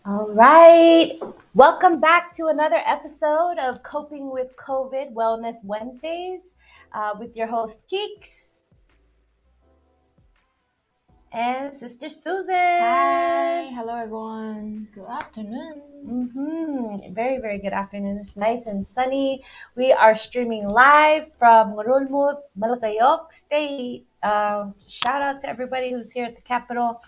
All right. Welcome back to another episode of Coping with COVID Wellness Wednesdays with your host, Keeks and Sister Susan. Hi, hello everyone. Good afternoon. Very, very good afternoon. It's nice and sunny. We are streaming live from Ngurulmud, Malakayok State. Shout out to everybody who's here at the Capitol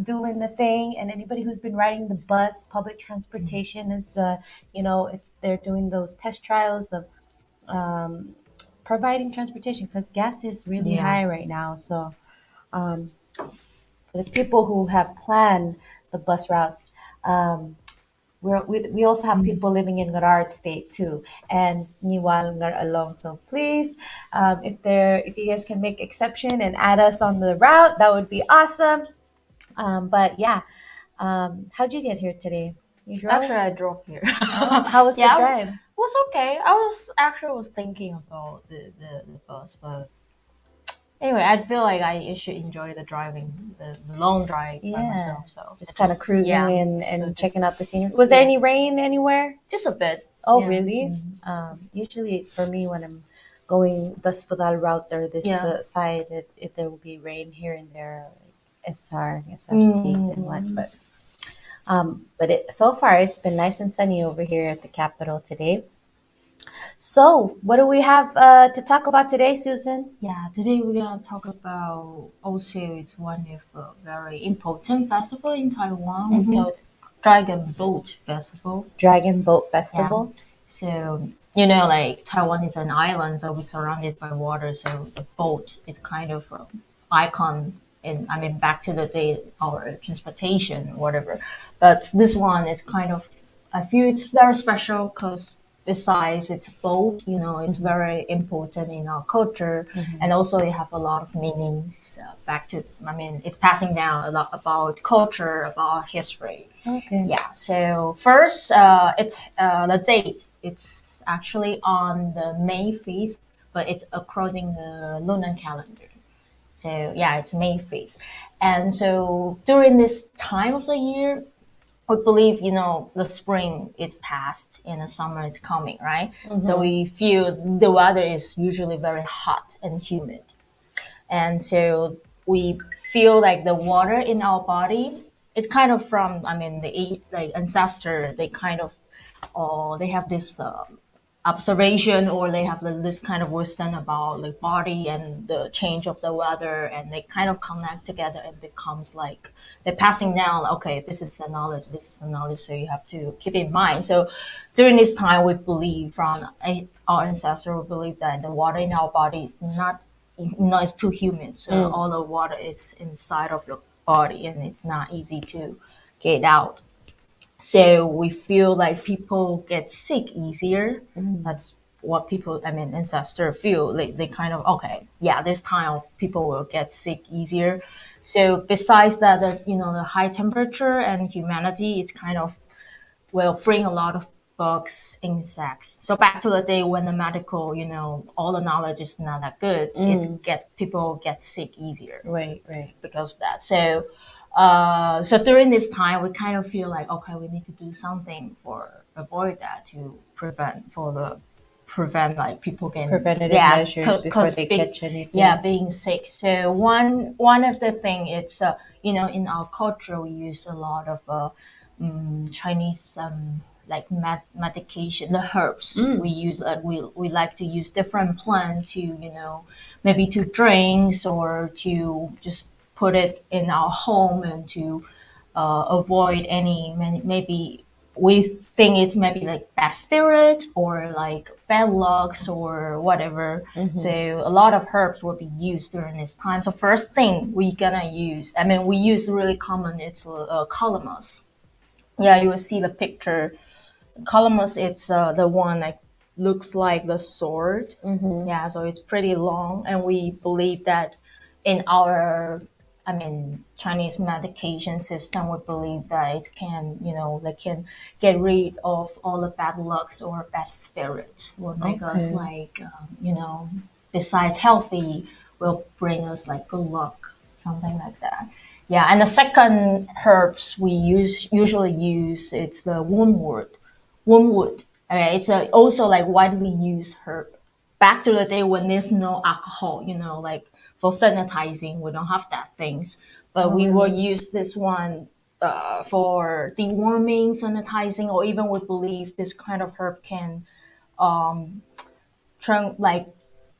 doing the thing, and anybody who's been riding the bus. Public transportation is, they're doing those test trials of providing transportation because gas is really high right now. So, for the people who have planned the bus routes, we also have people living in Garard State too, and Niwal Ngar along. So please, if you guys can make exception and add us on the route, that would be awesome. But yeah, how'd you get here today? You drove? Actually, I drove here. How was the drive? Was okay. I was thinking about the bus, but anyway, I feel like I should enjoy the long drive by myself. So Just kind of cruising and So checking out the scenery. Was there any rain anywhere? just a bit. Oh, Yeah. really? Usually for me, when I'm going the Spadal route or this side, there will be rain here and there, like SR State and what. But so far it's been nice and sunny over here at the Capitol today. So, what do we have to talk about today, Susan? Yeah, today we're gonna talk about also it's one of a very important festival in Taiwan. We called Dragon Boat Festival. Dragon Boat Festival. So, like Taiwan is an island, so we're surrounded by water. So the boat is kind of an icon back to the day, our transportation, whatever. But this one is kind of, I feel it's very special because besides it's a boat, it's very important in our culture. And also it have a lot of meanings it's passing down a lot about culture, about history. Okay. Yeah, so first, it's the date. It's actually on the May 5th, but it's according the lunar calendar. So yeah, it's May 5th. And so during this time of the year, we believe, the spring is past and the summer is coming, right? So we feel the weather is usually very hot and humid. And so we feel like the water in our body, it's kind of from, the ancestor, they kind of, they have this observation, or they have this kind of wisdom about the body and the change of the weather, and they kind of connect together and becomes like they're passing down, okay, this is the knowledge, so you have to keep in mind. So during this time, we believe from our ancestors, we believe that the water in our body is not, it's too humid, so all the water is inside of your body and it's not easy to get out. So we feel like people get sick easier. That's what people, ancestors feel. They kind of, okay, yeah, this time people will get sick easier. So besides that, the high temperature and humidity, it's kind of will bring a lot of bugs, insects. So back to the day when the medical, all the knowledge is not that good, people get sick easier. Right. Because of that. So during this time, we kind of feel like, okay, we need to do something for avoid that to prevent like people getting Preventative measures before they catch anything. Yeah, being sick. So one of the thing it's in our culture we use a lot of Chinese like medication, the herbs. We use we like to use different plants to maybe to drinks or to just put it in our home and to avoid any maybe we think it's maybe like bad spirit or like bad lucks or whatever. So a lot of herbs will be used during this time. So first thing we gonna use, we use really common, it's calamus. Yeah, you will see the picture. Calamus, it's the one that looks like the sword. Yeah, so it's pretty long, and we believe that in our Chinese medication system, we believe that it can, they can get rid of all the bad lucks or bad spirits. Will make us like, besides healthy, will bring us like good luck, something like that. Yeah, and the second herbs we usually use it's the wormwood. Wormwood. Okay, it's also like widely used herb. Back to the day when there's no alcohol, like for sanitizing, we don't have that things. But Oh, we will really? use this one for deworming, sanitizing, or even we believe this kind of herb can like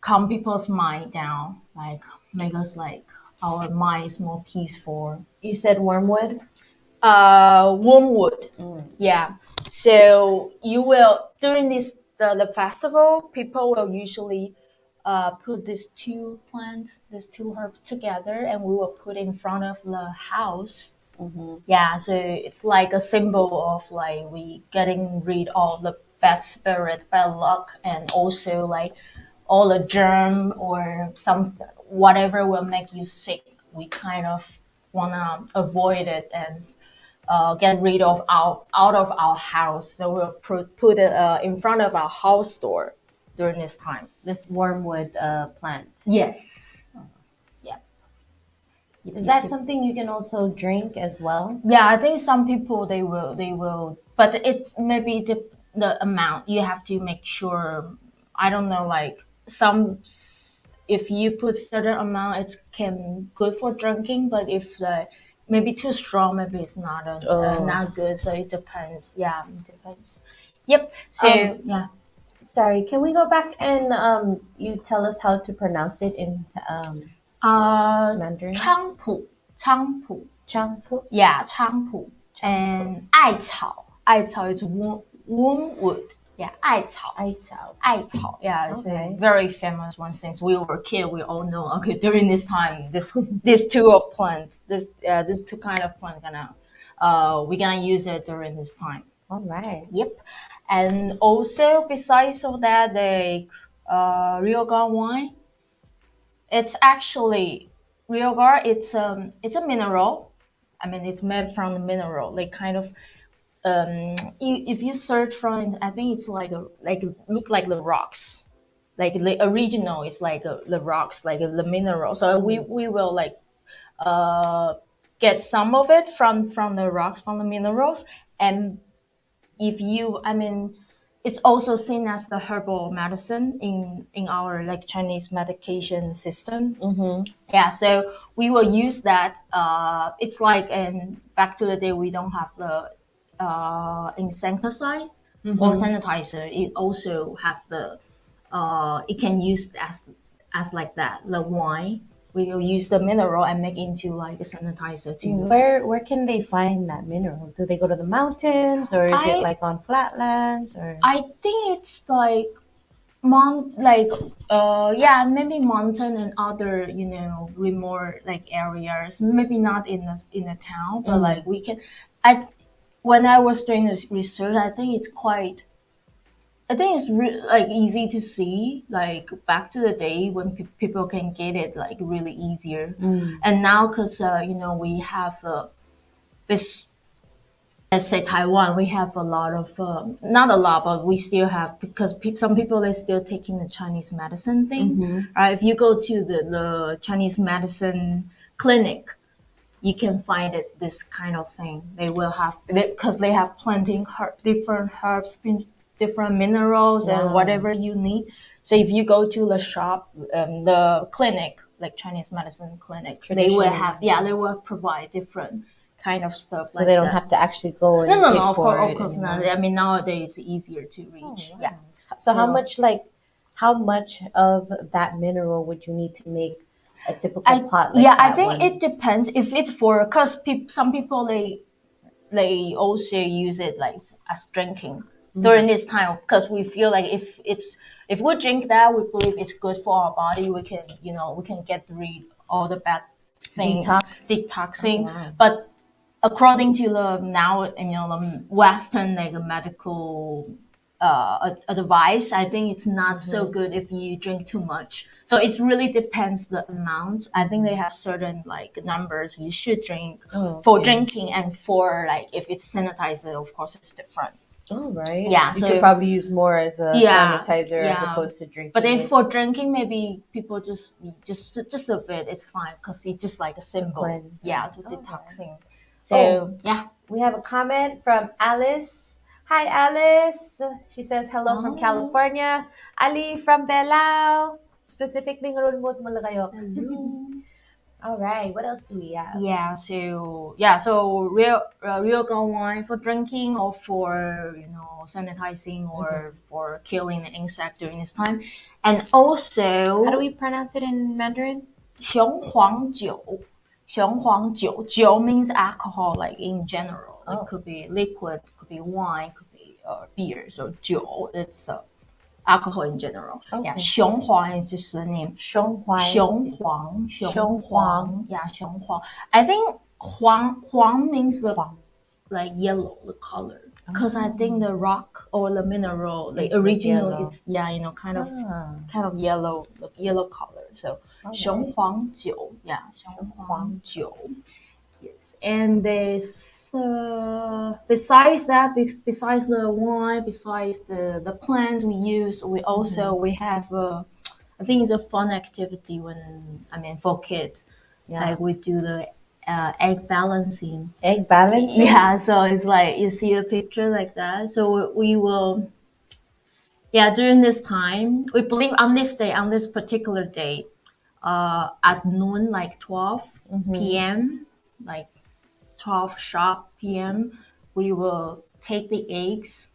calm people's mind down, like make us like our mind is more peaceful. You said wormwood? Wormwood. Yeah. So you will during this the festival, people will usually put these two herbs together, and we will put in front of the house. Yeah, so it's like a symbol of like we getting rid of the bad spirit, bad luck, and also like all the germ or some whatever will make you sick. We kind of wanna avoid it and get rid of out of our house. So we'll put it in front of our house door during this time. This wormwood plant. Yes. Yeah. Is that something you can also drink as well? Yeah, I think some people they will, but it maybe the amount you have to make sure. I don't know, like some if you put certain amount, it's can good for drinking, but if maybe too strong, maybe it's not good. So it depends. Yeah, it depends. Yep. So yeah. Sorry, can we go back and you tell us how to pronounce it in Mandarin? 菖蒲 Changpu? Yeah, 菖蒲 and 艾草 is wormwood. Yeah, 艾草 Aitao. 艾草 Yeah, it's Okay. a very famous one since we were kid. We all know. Okay, during this time, these two of plants, this two kind of plant we're gonna use it during this time. All right. Yep, and also besides of that, the realgar wine. It's actually realgar. It's a mineral. I mean, it's made from the mineral. Like kind of if you search from it, I think it's like look like the rocks. Like the original is like the rocks, like the mineral. So we will like get some of it from the rocks, from the minerals, and if you I mean it's also seen as the herbal medicine in our like Chinese medication system. Yeah, so we will use that. It's like in back to the day we don't have the insecticide or sanitizer. It also have the it can use as like that the wine. We will use the mineral and make into like a sanitizer too. Where can they find that mineral? Do they go to the mountains, or is it like on flatlands, or? I think it's like yeah, maybe mountain and other remote like areas, maybe not in a town, but like we can I when I was doing this research, I think it's like easy to see like back to the day when people can get it like really easier. And now because we have this, let's say Taiwan, we have a lot of not a lot, but we still have because some people are still taking the Chinese medicine thing. Right? If you go to the Chinese medicine clinic, you can find it this kind of thing. They will have because they have plenty different herbs, different minerals, and whatever you need. So if you go to the shop, the clinic, like Chinese medicine clinic, they will have they will provide different kind of stuff. So they don't have to actually go and no, dig of for course, it of course anymore. not. I mean nowadays it's easier to reach. Yeah. So how much of that mineral would you need to make a typical pot like that I think one? it depends if it's for because some people they also use it like as drinking during this time because we feel like if we drink that we believe it's good for our body, we can we can get rid all the bad things, detoxing. Wow. But according to the now the Western like medical advice, I think it's not so good if you drink too much. So it really depends the amount. I think they have certain like numbers you should drink for drinking, and for like if it's sanitizer, of course it's different. Oh, right. Yeah, You so could probably use more as a yeah, sanitizer as yeah. opposed to drinking But if it for drinking, maybe people just a bit, it's fine because it's just like a to simple, cleanse. yeah, to Oh, yeah. detoxing. Oh, So yeah. we have a comment from Alice. Hi, Alice. She says, hello from Oh, California. Ali from Palau. Specifically, ngarunmut mo kayo. hello. All right. What else do we have? So real gun wine for drinking or for sanitizing or for killing the insect during this time, and also How do we pronounce it in Mandarin? 雄黄酒 means alcohol, like in general. It Oh, could be liquid, could be wine, could be beer. So 酒, it's alcohol in general. Yeah, okay. 雄黄 is just the name. 雄黄.雄黄. Yeah, 雄黄. I think 黄 means the like yellow, the color. Because I think the rock or the mineral, like It's like originally, yellow. it's kind of yellow, like yellow color. So Alright. 雄黄酒, yeah, 雄黄酒. Yes, and there's besides that, besides the wine, besides the plant we use, we have I think it's a fun activity for kids. Yeah. Like we do the egg balancing. Egg balancing? Yeah, so it's like you see a picture like that. So we will, yeah, during this time, we believe on this day, on this particular day, at noon, like 12 p.m., like 12 sharp p.m., we will take the eggs.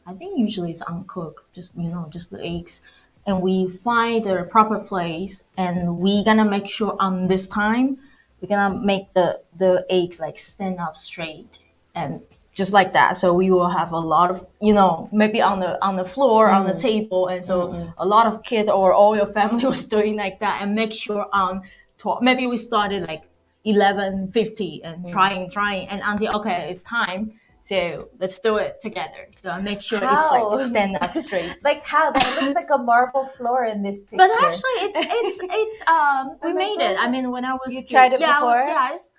I think usually it's uncooked, just the eggs. And we find the proper place and we gonna make sure on this time, we're gonna make the eggs like stand up straight and just like that. So we will have a lot of, maybe on the floor, on the table. And so a lot of kids or all your family was doing like that and make sure on 12, maybe we started like 11:50 and trying and until okay it's time, so let's do it together. So I make sure it's How? like stand up straight. Like how? That looks like a marble floor in this picture. But actually it's we made it. I mean when I was You tried it yeah, before? yeah, it's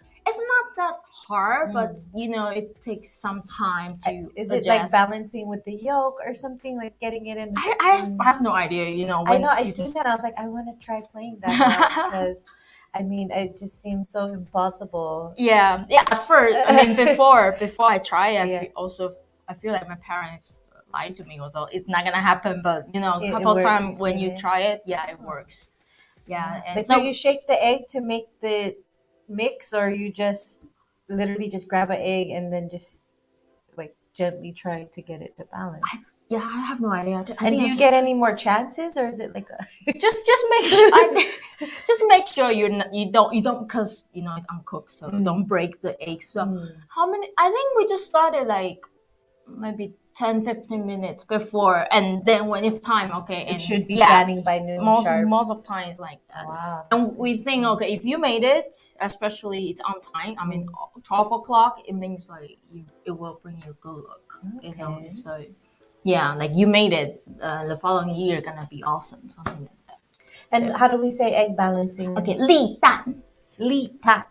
not that hard, but it takes some time to Is adjust. it like balancing with the yolk or something, like getting it in? I have no idea, I know, I seen that. I was like, I want to try playing that now because, I mean, it just seems so impossible. Yeah. At first, I mean, before I try, Yeah. I feel like my parents lied to me. Also, it's not gonna happen. But a It couple works, times when you yeah. try it, yeah, it works. Yeah. And But so do you shake the egg to make the mix, or you just literally just grab an egg and then just like gently try to get it to balance? I have no idea. And do you get any more chances, or is it like a just make sure just make sure you don't because it's uncooked, so don't break the eggs. So how many? I think we just started like maybe 10-15 minutes before, and then when it's time, okay, and it should be standing by noon sharp? Most of time is like that. Wow, And we think, okay, if you made it, especially it's on time, I mean 12 o'clock, it means like it will bring you good luck. Okay. So yeah, like you made it, the following year gonna be awesome, something like that. And how do we say egg balancing? Okay, 立蛋 立蛋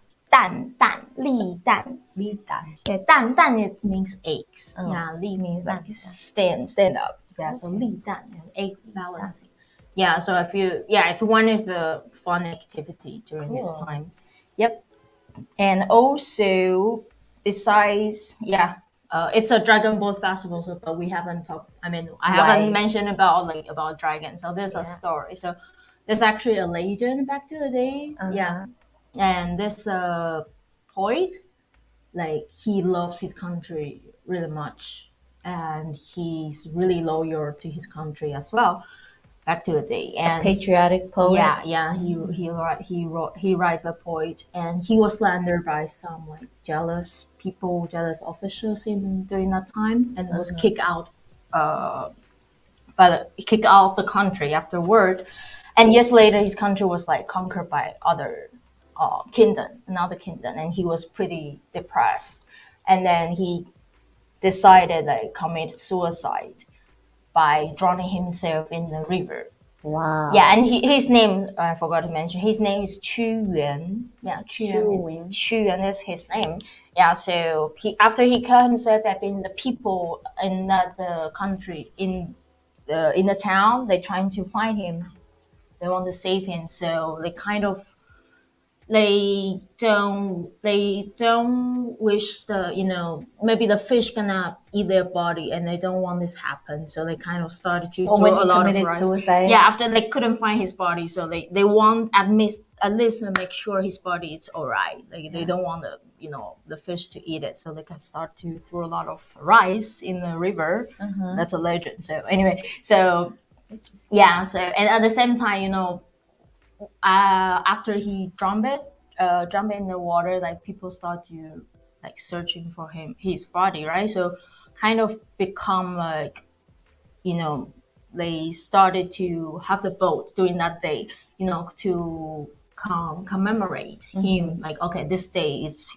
Yeah, 蛋 it means eggs. Yeah, 立 means like stand up. Yeah, so 立蛋 egg balancing. Yeah, so I feel it's one of the fun activity during this time. Yep. And also besides it's a Dragon Boat festival, so but we haven't talked. I mean, I haven't mentioned about dragons. So there's a story. So there's actually a legend back to the days. Yeah, and this poet, like he loves his country really much, and he's really loyal to his country as well. Back to the day, and Patriotic poet. Yeah. He writes a poet, and he was slandered by some like jealous people, jealous officials during that time, and was kicked out of the country afterwards. And years later, his country was like conquered by another kingdom, and he was pretty depressed. And then he decided like commit suicide by drowning himself in the river. Wow. Yeah, and his name, I forgot to mention, his name is Yuan. Yeah, Chewing. Yuan is his name. Yeah, so after he killed himself, I mean, the people in that country, in the town, they're trying to find him. They want to save him, so they don't wish maybe the fish cannot eat their body, and they don't want this happen, so they kind of started to Oh, when throw a he lot of committed rice. suicide. Yeah, after they couldn't find his body, so they want at least to make sure his body is all right. Like they don't want the fish to eat it, so they can start to throw a lot of rice in the river. That's a legend. So anyway, so yeah, so and at the same time, after he jump in the water, like people start to like searching for his body, right? So kind of become like, you know, they started to have the boat during that day, to commemorate him. Like, okay, this day is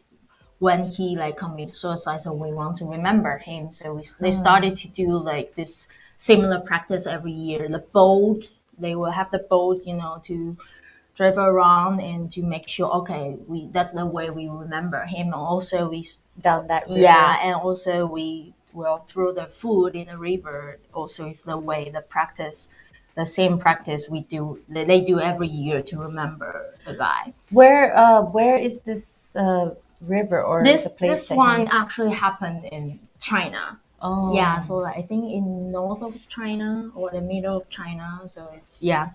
when he like committed suicide, so we want to remember him. So they started to do like this similar practice every year. The boat, they will have the boat, to drive around and to make sure, okay, we that's the way we remember him. And also we Down that river. yeah, and also we will throw the food in the river. Also, is the way the same practice we do. They do every year to remember the guy. Where is this river or This the place this that one actually happened in China. Oh. Yeah, so I think in north of China or the middle of China. So it's yeah.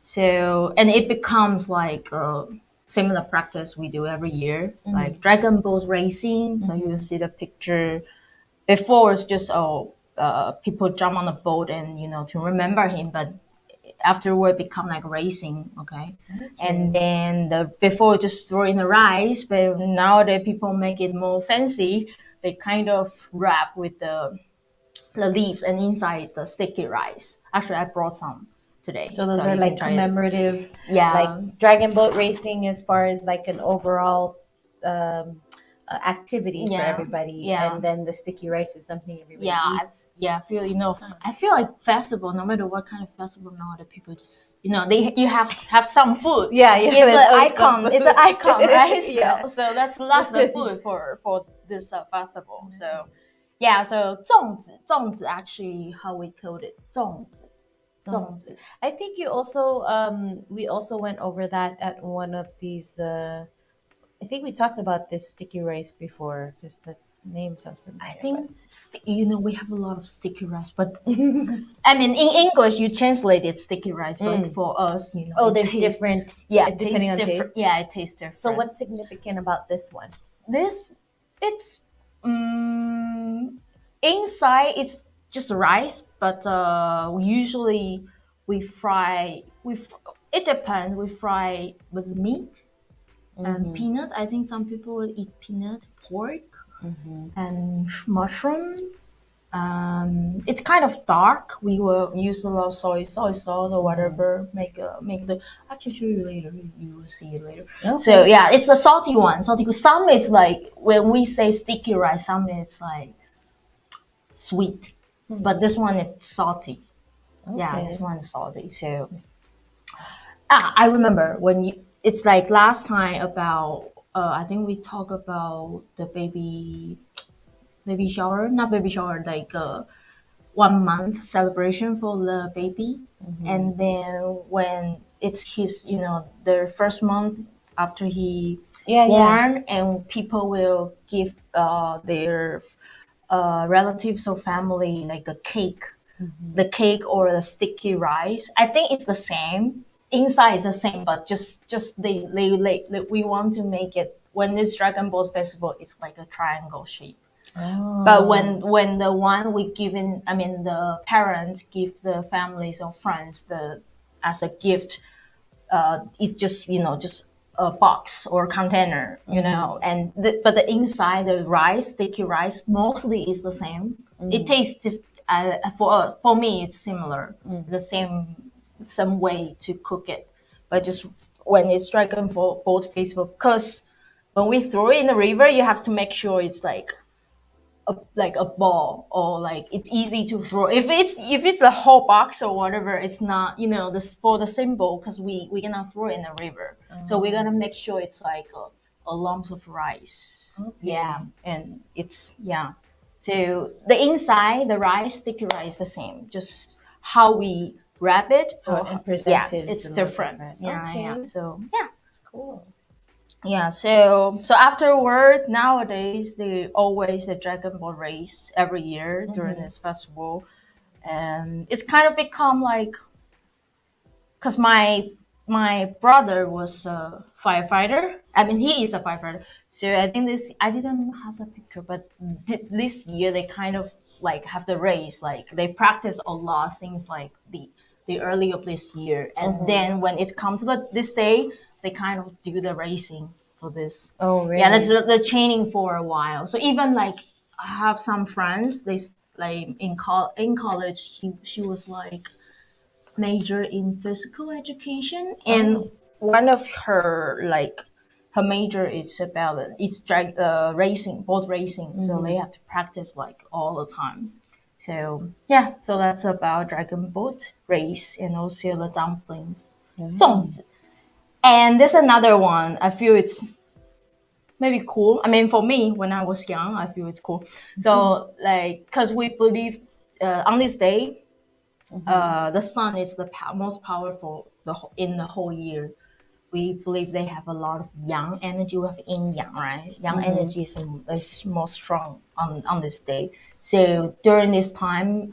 So and it becomes like a similar practice we do every year, like dragon boat racing. So you will see the picture. Before it's just people jump on a boat and to remember him, but afterward become like racing, okay? And then before just throw in the rice, but nowadays people make it more fancy. They kind of wrap with the leaves, and inside is the sticky rice. Actually, I brought some today, So those you are can like try it. commemorative, Yeah. like dragon boat racing as far as like an overall activity for Yeah. everybody. Yeah. And then the sticky rice is something everybody Yeah, eats. I feel like festival, no matter what kind of festival now, the people just you have some food. Yeah, It's there's the always some icon. food. It's an icon, right? Yeah. So that's the food for this festival. So yeah, so 粽子actually how we code it 粽子. I think you also we also went over that at one of these I think we talked about this sticky rice before because the name sounds familiar. I think we have a lot of sticky rice, but I mean in English you translate it sticky rice, but for us, Oh, it there's tastes- different. Yeah, depending on taste. Yeah, it tastes different. So what's significant about this one? It's inside it's just rice, but usually we fry. It depends. We fry with meat and peanuts. I think some people will eat peanut, pork, and mushroom. It's kind of dark. We will use a lot of soy sauce or whatever. Make the. I can show you later. You will see it later. Okay. So yeah, it's the salty one. Salty. Some it's like when we say sticky rice. Some it's like sweet, but this one it's salty. Yeah, Okay. this one is salty. So I remember when you. It's like last time about. I think we talked about the baby shower, not baby shower, like 1 month celebration for the baby. And then when it's his, the first month after he born, and people will give their relatives or family like a cake, the cake or the sticky rice. I think it's the same. Inside is the same, but just we want to make it when this Dragon Boat festival is like a triangle shape. Oh. But when the one we given, I mean the parents give the families or friends as a gift, it's just a box or container, and but the inside the rice, sticky rice, mostly is the same. It tastes for me it's similar, the same way to cook it, but just when it's Dragon Boat festival, because when we throw it in the river, you have to make sure it's like like a ball, or like it's easy to throw. If it's a whole box or whatever, it's not, this for the symbol, because we cannot throw it in the river. So we're gonna make sure it's like a lumps of rice. Okay. Yeah, and it's yeah. So the inside, the rice, sticky rice, the same. Just how we wrap it, How or and yeah, presented is it's a little different. different. Yeah, Okay. yeah. So yeah. Cool. Yeah, so afterward, nowadays they always the Dragon Ball race every year during this festival, and it's kind of become like, because my brother was a firefighter. I mean, he is a firefighter. So I think this, I didn't have the picture, but this year they kind of like have the race. Like they practice a lot. Seems like the early of this year, and then when it comes to this day, they kind of do the racing for this. Oh, Yeah, that's really? the training for a while. So even like I have some friends. Like in college, she was like major in physical education, and Oh. one of her like her major is about it's racing, boat racing. So they have to practice like all the time. So yeah, so that's about dragon boat race, and also the dumplings, 粽子. And there's another one. I feel it's maybe cool. I mean, for me, when I was young, I feel it's cool. So like, because we believe on this day, the sun is the most powerful in the whole year. We believe they have a lot of yang energy. We have yin yang, right? Yang energy is more strong on this day. So during this time,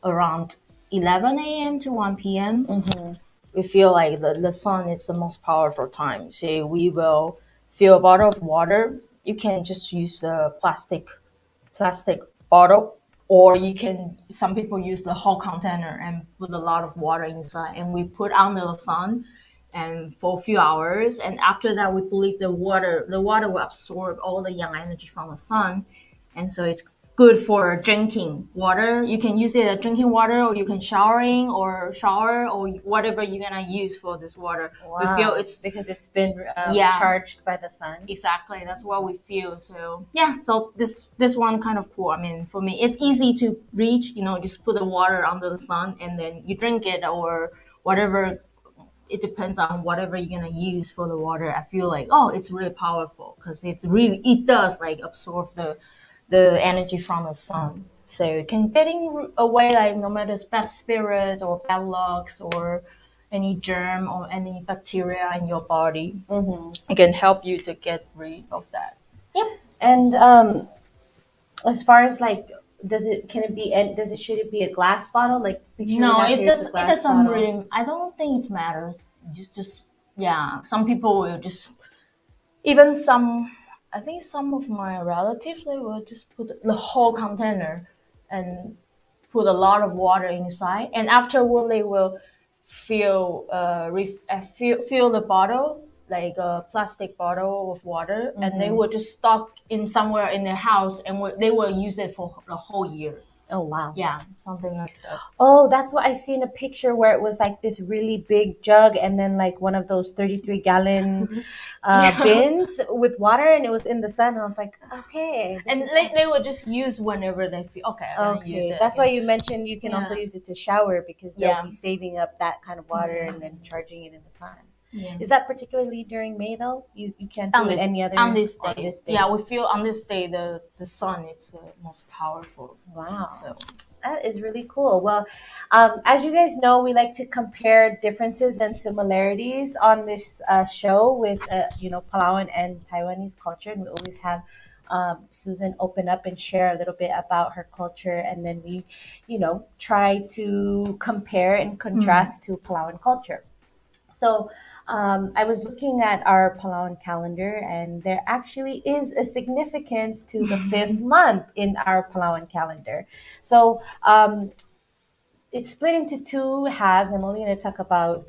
around 11 a.m. to 1 p.m., we feel like the sun is the most powerful time. So we will fill a bottle of water. You can just use the plastic bottle, or you can, some people use the whole container and put a lot of water inside, and we put under the sun and for a few hours, and after that we believe the water will absorb all the yang energy from the sun, and so it's good for drinking water. You can use it as drinking water, or you can shower, or whatever you're gonna use for this water. We feel Wow. it's Because it's been yeah, charged by the sun. exactly, that's what we feel. So yeah, so this one kind of cool. I mean, for me it's easy to reach, just put the water under the sun and then you drink it, or whatever. It depends on whatever you're gonna use for the water. I feel like, oh, it's really powerful, because it does like absorb the energy from the sun, so it can getting away like no matter bad spirits or bad lucks or any germ or any bacteria in your body. It can help you to get rid of that. Yep. And as far as like, should it be a glass bottle? Like the picture we No, have it here is a does. It glass doesn't bottle. really. I don't think it matters. Just yeah. Some people will just, even some. I think some of my relatives, they will just put the whole container and put a lot of water inside, and afterward they will fill the bottle, like a plastic bottle of water, and they will just stock in somewhere in their house, and they will use it for the whole year. Oh, wow. Yeah, something like that. Oh, that's what I see in a picture where it was like this really big jug and then like one of those 33-gallon Yeah. bins with water, and it was in the sun. And I was like, okay. And they will just use whenever they feel okay. I'm gonna use Okay, it. that's why you mentioned you can also Yeah. use it to shower, because they'll Yeah. be saving up that kind of water and then charging it in the sun. Yeah. Is that particularly during May though? You can't do On it this any other on this day. on this day. Yeah, we feel on this day the sun is the most powerful. Wow. So That is really cool. Well, as you guys know, we like to compare differences and similarities on this show with, Palauan and Taiwanese culture. And we always have Susan open up and share a little bit about her culture. And then we, try to compare and contrast to Palauan culture. So I was looking at our Palauan calendar, and there actually is a significance to the fifth month in our Palauan calendar. So it's split into two halves. I'm only going to talk about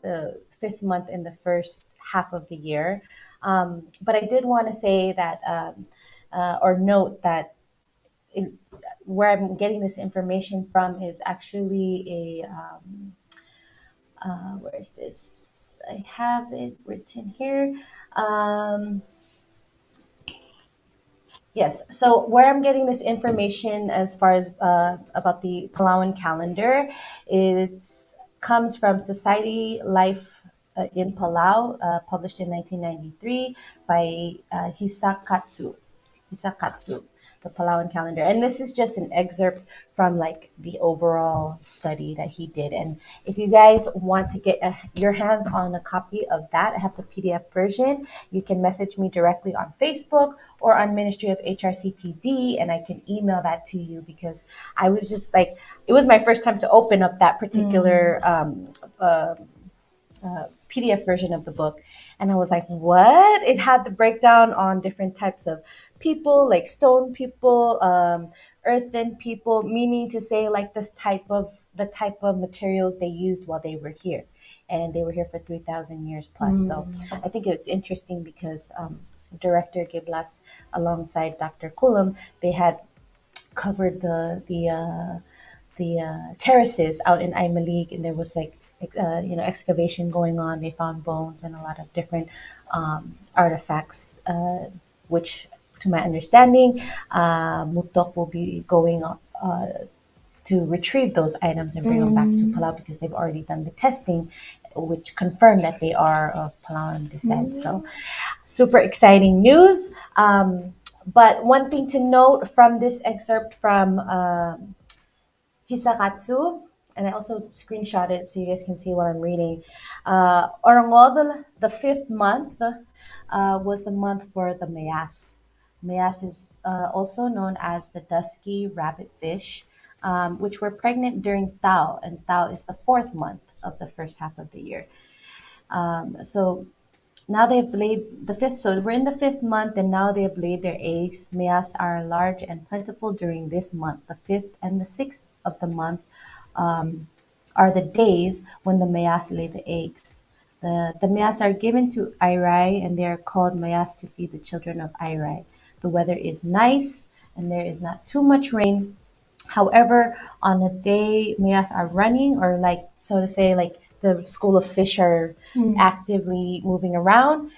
the fifth month in the first half of the year. But I did want to say that, or note that it, where I'm getting this information from is actually where is this? I have it written here. Um, Yes. So where I'm getting this information as far as about the Palauan calendar, it comes from Society Life in Palau, published in 1993 by Hisakatsu. Hisakatsu, the Palauan calendar. And this is just an excerpt from like the overall study that he did. And if you guys want to get your hands on a copy of that, I have the PDF version. You can message me directly on Facebook or on Ministry of HRCTD, and I can email that to you because I was just like, it was my first time to open up that particular PDF version of the book. And I was like, what? It had the breakdown on different types of people, like stone people, earthen people, meaning to say like the type of materials they used while they were here. And they were here for 3,000 years plus. So I think it's interesting because director Giblas alongside Dr. Kulam, they had covered the terraces out in Aimalik, and there was like excavation going on. They found bones and a lot of different artifacts, which, to my understanding, Mutok will be going to retrieve those items and bring them back to Palau because they've already done the testing, which confirmed that they are of Palauan descent. So, super exciting news. But one thing to note from this excerpt from Hisakatsu, and I also screenshot it so you guys can see what I'm reading. Orangol, the fifth month, was the month for the mayas. Mayas is also known as the dusky rabbit fish, which were pregnant during Tao, and Tao is the fourth month of the first half of the year. So now they've laid the fifth, so we're in the fifth month, and now they've laid their eggs. Mayas are large and plentiful during this month. The fifth and the sixth of the month are the days when the mayas lay the eggs. The mayas are given to Airai, and they are called mayas to feed the children of Airai. The weather is nice, and there is not too much rain. However, on a day mayas are running, or like so to say, like the school of fish are actively moving around,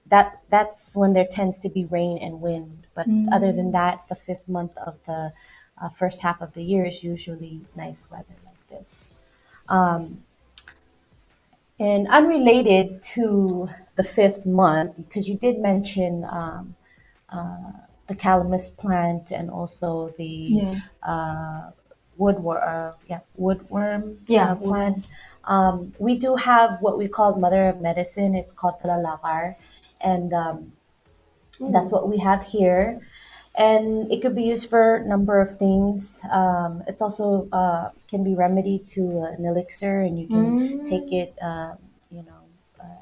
that's when there tends to be rain and wind. But other than that, the fifth month of the first half of the year is usually nice weather like this. And unrelated to the fifth month, because you did mention the calamus plant and also the woodworm plant. We do have what we call mother of medicine. It's called realgar, and that's what we have here. And it could be used for a number of things. It's also can be remedied to an elixir, and you can take it,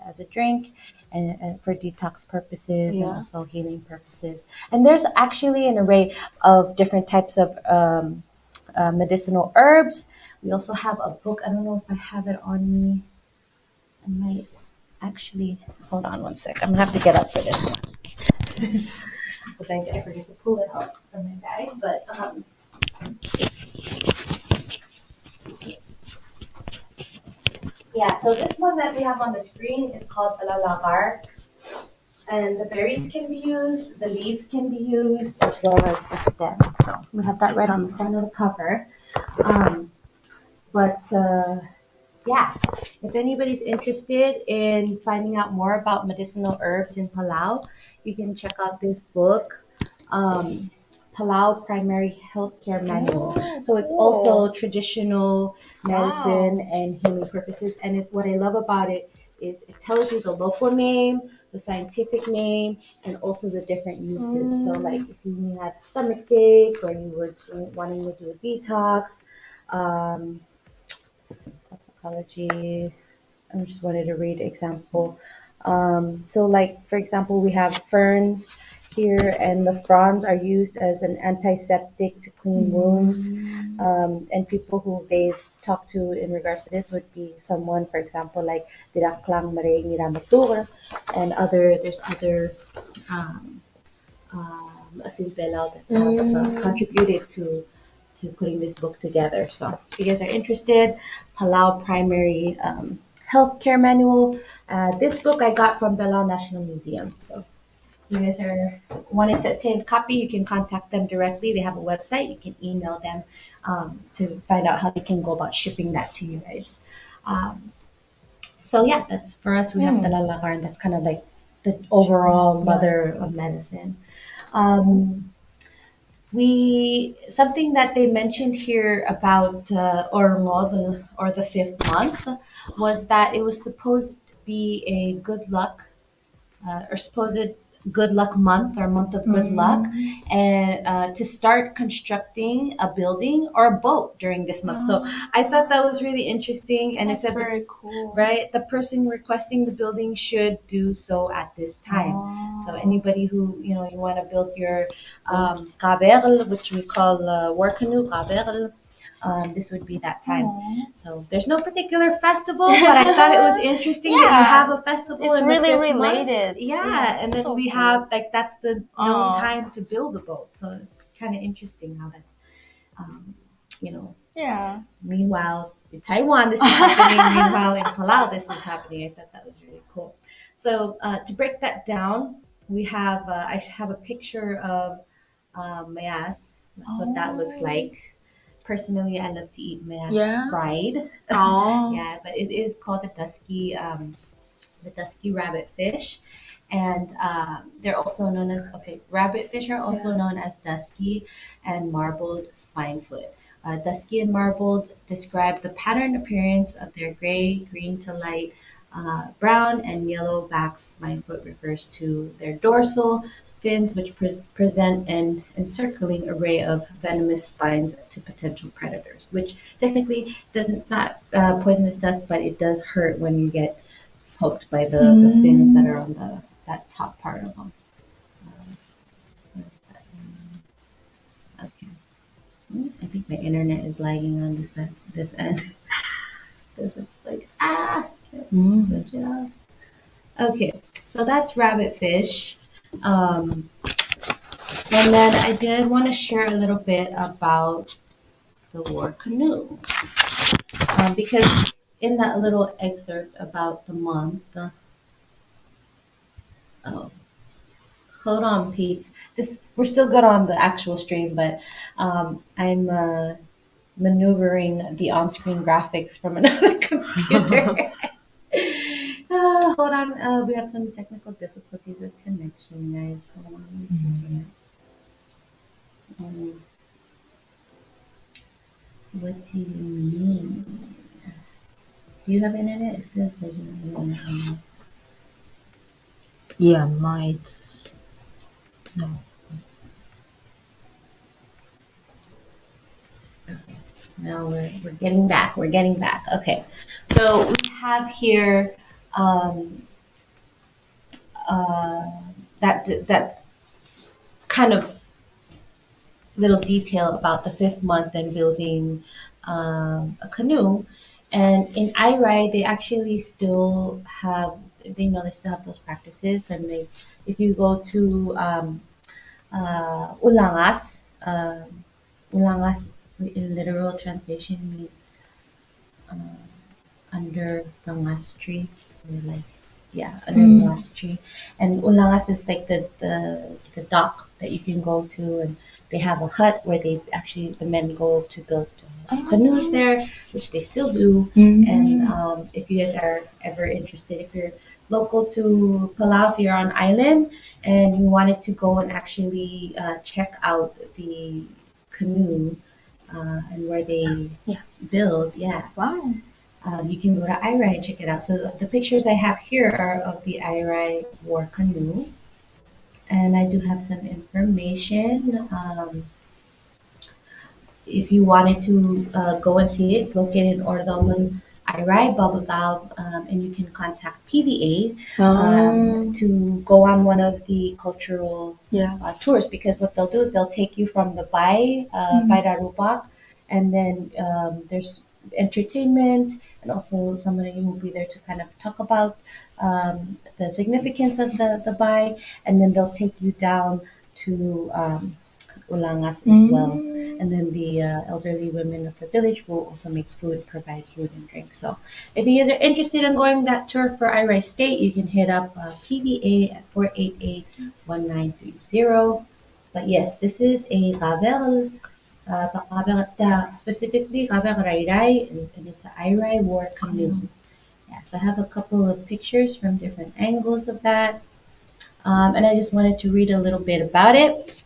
as a drink, and for detox purposes and also healing purposes. And there's actually an array of different types of medicinal herbs. We also have a book. I don't know if I have it on me. I might actually hold on one sec. I'm gonna have to get up for this one. Because I forget to pull it out from my bag. But yeah, so this one that we have on the screen is called Palalagar. And the berries can be used, the leaves can be used, as well as the stem. So we have that right on the front of the cover. But yeah, if anybody's interested in finding out more about medicinal herbs in Palau, you can check out this book, Palau Primary Healthcare Manual. So it's also traditional medicine and healing purposes. And what I love about it is it tells you the local name, the scientific name, and also the different uses. So like if you had stomach ache or you were wanting to do a detox, toxicology. I just wanted to read example. So like, for example, we have ferns here, and the fronds are used as an antiseptic to clean wounds. And people who they've talked to in regards to this would be someone, for example, like Diraklang Mare Niramatur, and there's other Asil Belal that have contributed to putting this book together. So if you guys are interested, Palau Primary Healthcare Manual. This book I got from Palau National Museum. So you guys are wanting to obtain a copy, you can contact them directly. They have a website. You can email them to find out how they can go about shipping that to you guys. Um, so yeah, that's for us. We have the lalakar, and that's kind of like the overall mother of medicine. Um, we something that they mentioned here about Ormo, or the fifth month, was that it was supposed to be a good luck or supposed good luck month or month of good luck, and to start constructing a building or a boat during this month. So I thought that was really interesting, and it said Very cool. right, the person requesting the building should do so at this time. So anybody who you want to build your Kabekl, which we call war canoe Kabekl, this would be that time. So there's no particular festival, but I thought it was interesting that you have a festival It's in really the fifth month. related. Yeah, and then so we cool. have like that's the known time to build a boat. So it's kind of interesting how that, you know. Yeah. Meanwhile, in Taiwan, this is happening. Meanwhile, in Palau, this is happening. I thought that was really cool. So to break that down, we have I have a picture of mayas. That's what that looks like. Personally, I love to eat mayas fried. Oh. Yeah, but it is called the dusky rabbit fish, and they're also known as rabbit fish are also known as dusky and marbled spinefoot. Dusky and marbled describe the pattern appearance of their gray, green to light brown, and yellow backs. Spinefoot refers to their dorsal fins, which present an encircling array of venomous spines to potential predators, which technically doesn't, it's not poisonous dust, but it does hurt when you get poked by the fins that are on that top part of them. Okay. I think my internet is lagging on this end. Because it's like, switch it off. Okay, so that's rabbit fish. And then I did want to share a little bit about the war canoe. Because in that little excerpt about the month, oh, hold on, peeps. We're still good on the actual stream, but I'm maneuvering the on-screen graphics from another computer. Hold on, we have some technical difficulties with connection, guys. Hold on, let me see here. What do you mean? Do you have internet? It says there's no internet. Yeah, might. No. Now we're getting back. We're getting back. Okay, so we have here that kind of little detail about the fifth month and building a canoe. And in Airai, they actually still have they still have those practices. And if you go to Ulangas, Ulangas in literal translation means under the ngas tree, or like under the ngas tree. And Ulangas is like the dock that you can go to, and they have a hut where the men go to build canoes there, which they still do. And if you guys are ever interested, if you're local to Palau, if you're on island and you wanted to go and actually check out the canoe and where they build, Wow. you can go to Airai and check it out. So the pictures I have here are of the Airai war canoe, and I do have some information. If you wanted to go and see it, it's located in Ordoman, Airai, Babagao, and you can contact PVA to go on one of the cultural tours, because what they'll do is they'll take you from the Bai Darubak, and then there's entertainment, and also somebody who will be there to kind of talk about the significance of the Bai, and then they'll take you down to Ulangas as well. And then the elderly women of the village will also make food, provide food and drink. So if you guys are interested in going that tour for Airai State, you can hit up PBA at 488-1930. But yes, this is a Kabekl, specifically Kabekl Airai, and it's an Airai war canoe. Yeah, so I have a couple of pictures from different angles of that. And I just wanted to read a little bit about it.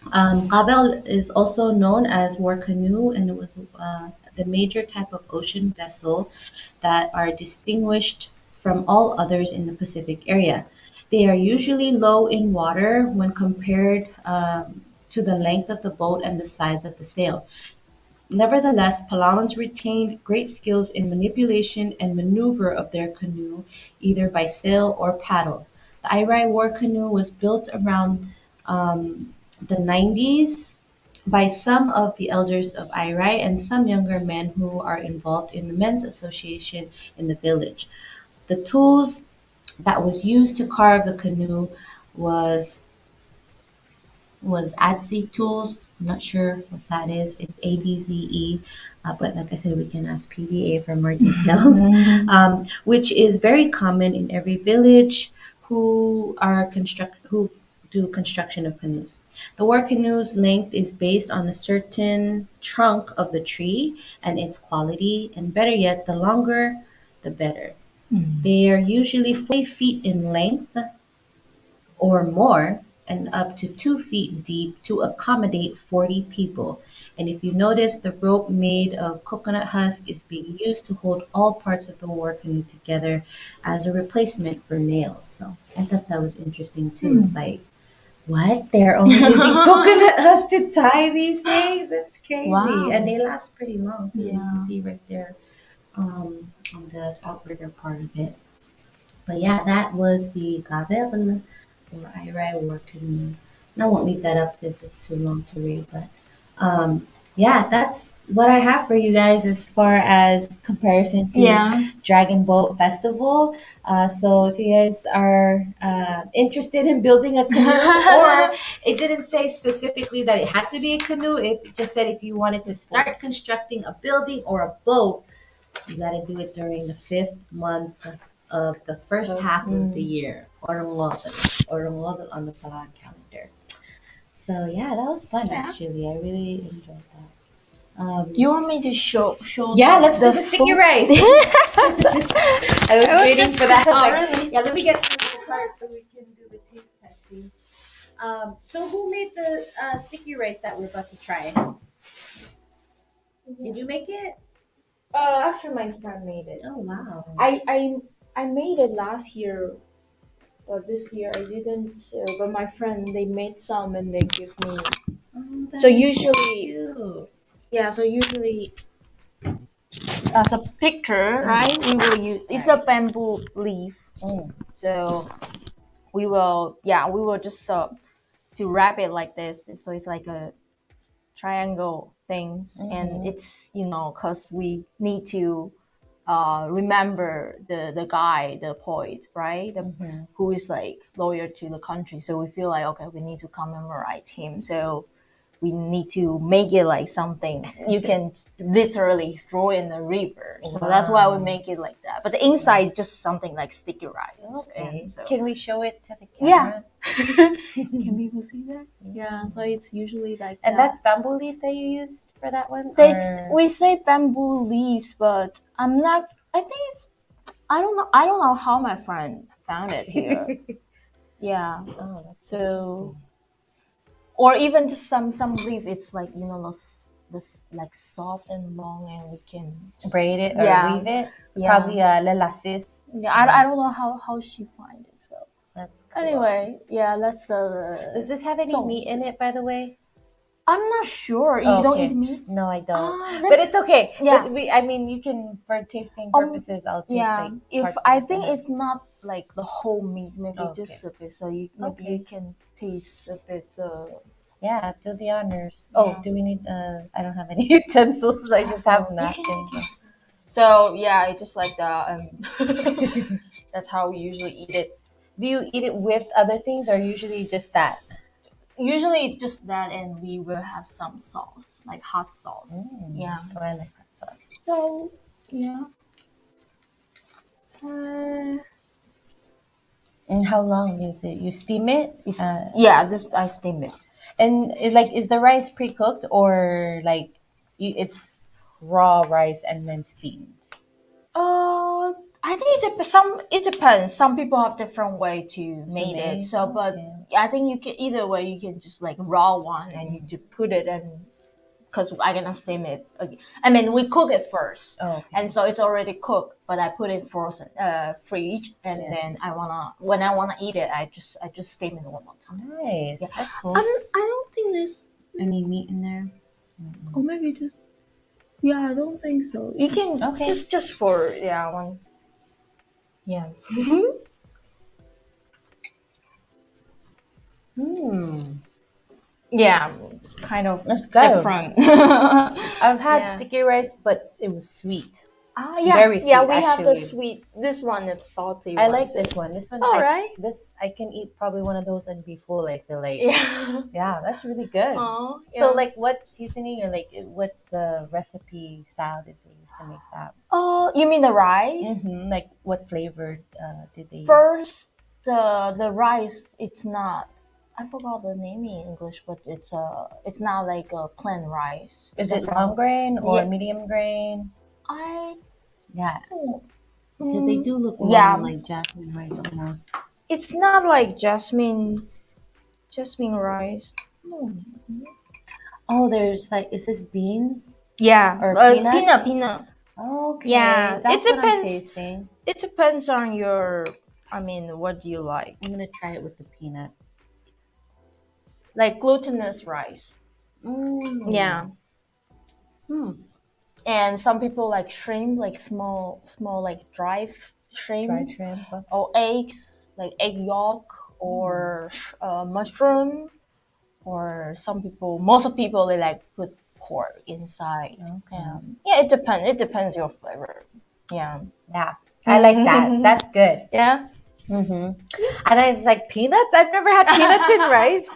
Kabekl is also known as war canoe, and it was the major type of ocean vessel that are distinguished from all others in the Pacific area. They are usually low in water when compared to the length of the boat and the size of the sail. Nevertheless, Palauans retained great skills in manipulation and maneuver of their canoe, either by sail or paddle. The Airai war canoe was built around the 90s by some of the elders of Airai and some younger men who are involved in the men's association in the village. The tools that was used to carve the canoe was ADZE tools. I'm not sure what that is. It's ADZE. But like I said, we can ask PDA for more details, which is very common in every village who do construction of canoes. The war canoe's length is based on a certain trunk of the tree and its quality, and better yet, the longer, the better. They are usually 40 feet in length or more and up to 2 feet deep to accommodate 40 people. And if you notice, the rope made of coconut husk is being used to hold all parts of the war canoe together as a replacement for nails. So I thought that was interesting too. It's like, what? They're only using coconut husk to tie these things? That's crazy. Wow. And they last pretty long too. You Yeah. can see right there on the outrigger part of it. But yeah, that was the Kabekl or Airai war canoe. And I won't leave that up because it's too long to read. But yeah, that's what I have for you guys as far as comparison to Dragon Boat Festival. So if you guys are interested in building a canoe, or it didn't say specifically that it had to be a canoe, it just said if you wanted to start constructing a building or a boat, you got to do it during the 5th month of the first half of the year, Orangwodol on the Palauan calendar. So yeah, that was fun actually. I really enjoyed that. You want me to show? Yeah, let's do the sticky rice. I was waiting for that. Really? Yeah, let me get through the cards so we can do the taste testing. So who made the sticky rice that we're about to try? Did you make it? Actually, my friend made it. Oh wow! I made it last year, but this year I didn't. But my friend, they made some and they give me. So usually, so usually, As a picture, right? We will use it's a bamboo leaf. So we will just to wrap it like this. So it's like a triangle things, and it's because we need to remember the guy, the poet, right? Who is like loyal to the country. So we feel like, okay, we need to commemorate him. So we need to make it like something you can literally throw in the river. So that's why we make it like that. But the inside is just something like sticky rice. Okay. So, can we show it to the camera? Can people see that? Yeah. So it's usually like and that's bamboo leaf that you used for that one? We say bamboo leaves, but I'm not. I think it's. I don't know. I don't know how my friend found it here. Yeah. Oh, that's so. Or even just some leaf. It's like this like soft and long, and we can just braid it or weave it. Probably lelasis. Yeah, I don't know how she find it. So that's cool. Anyway, yeah, that's the. Does this have any meat in it, by the way? I'm not sure. You don't eat meat? No, I don't. But it's okay. Yeah. But I mean, you can, for tasting purposes, I'll taste like if I think it's not like the whole meat, maybe just a bit. So you can taste a bit. Yeah, do the honors. Oh, do we need? I don't have any utensils. I just have napkins. So yeah, it's just like that. That's how we usually eat it. Do you eat it with other things, or usually just that? usually it's just that, and we will have some sauce, like hot sauce. Yeah. Oh, I like hot sauce. So yeah. And how long is it? You steam it? Yeah, this I steam it. And is the rice pre-cooked or like it's raw rice and then steamed? I think it depends. Some people have different way to make it. make? So, but I think you can either way. You can just like raw one and you just put it in because I'm gonna steam it. I mean, we cook it first, and so it's already cooked. But I put it frozen, fridge, and then when I wanna eat it, I just steam it one more time. Nice, that's cool. I don't think there's any meat in there. or maybe just. Yeah, I don't think so. You can just for one. Yeah. Yeah, kind of Let's go. different. I've had sticky rice, but it was sweet. Yeah, very sweet. Yeah, we actually. have the sweet. This one is salty. I like this one. This one. Right. I can eat probably one of those and be full. I feel like. Yeah. Yeah, that's really good. So, like, what seasoning or like what the recipe style did they use to make that? Oh, you mean the rice? Like, what flavor did they use? First, the rice. It's not. I forgot the name in English, but it's not like a plain rice. Is it long grain or medium grain? Because they do look long, like jasmine rice almost. It's not like jasmine rice. Oh, there's like, is this beans? Yeah, or peanut. Okay. Yeah, that's it depends. What I'm tasting. It depends on your. I mean, what do you like? I'm gonna try it with the peanut. Like glutinous rice. Yeah. And some people like shrimp, like small like dry shrimp. Dried shrimp. Or eggs, like egg yolk or mushroom. Or most of people, they like put pork inside. Okay. Yeah, it depends. It depends your flavor. Yeah. Yeah. I like that. That's good. Yeah. And I was like, peanuts? I've never had peanuts in rice.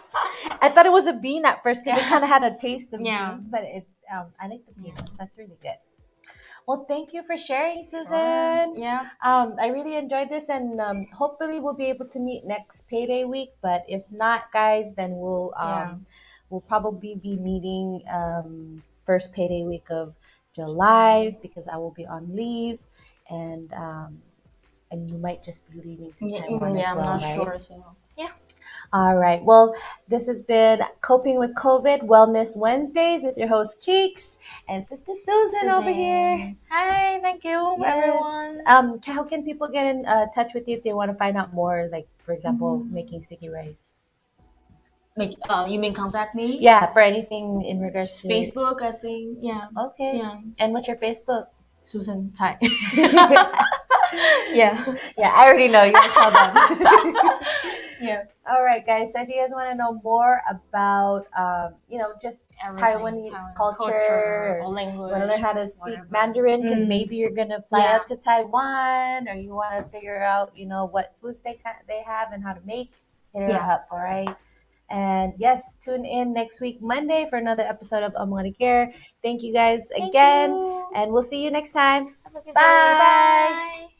I thought it was a bean at first because it kind of had a taste of beans, but I like the peanuts. That's really good. Well, thank you for sharing, Susan. Yeah. I really enjoyed this, and hopefully we'll be able to meet next payday week. But if not, guys, then we'll probably be meeting first payday week of July because I will be on leave, and you might just be leaving to Taiwan as well, I'm not right? sure. So yeah. All right. Well, this has been Coping with COVID Wellness Wednesdays with your host Keeks and Sister Susan over here. Hi, thank you, everyone. How can people get in touch with you if they want to find out more? Like, for example, making sticky rice. Like, you mean contact me? Yeah, for anything in regards to Facebook, I think. Yeah. Okay. Yeah. And what's your Facebook? Susan Tsai. Yeah. Yeah, I already know. You can tell them. Yeah. All right, guys. So if you guys want to know more about, just Taiwanese culture or language, want to learn how to speak Mandarin because maybe you're gonna fly out to Taiwan, or you want to figure out, what foods they have and how to make. Hit her up, all right. And yes, tune in next week Monday for another episode of Care. Thank you guys again, and we'll see you next time. Have a good day. Bye. Bye.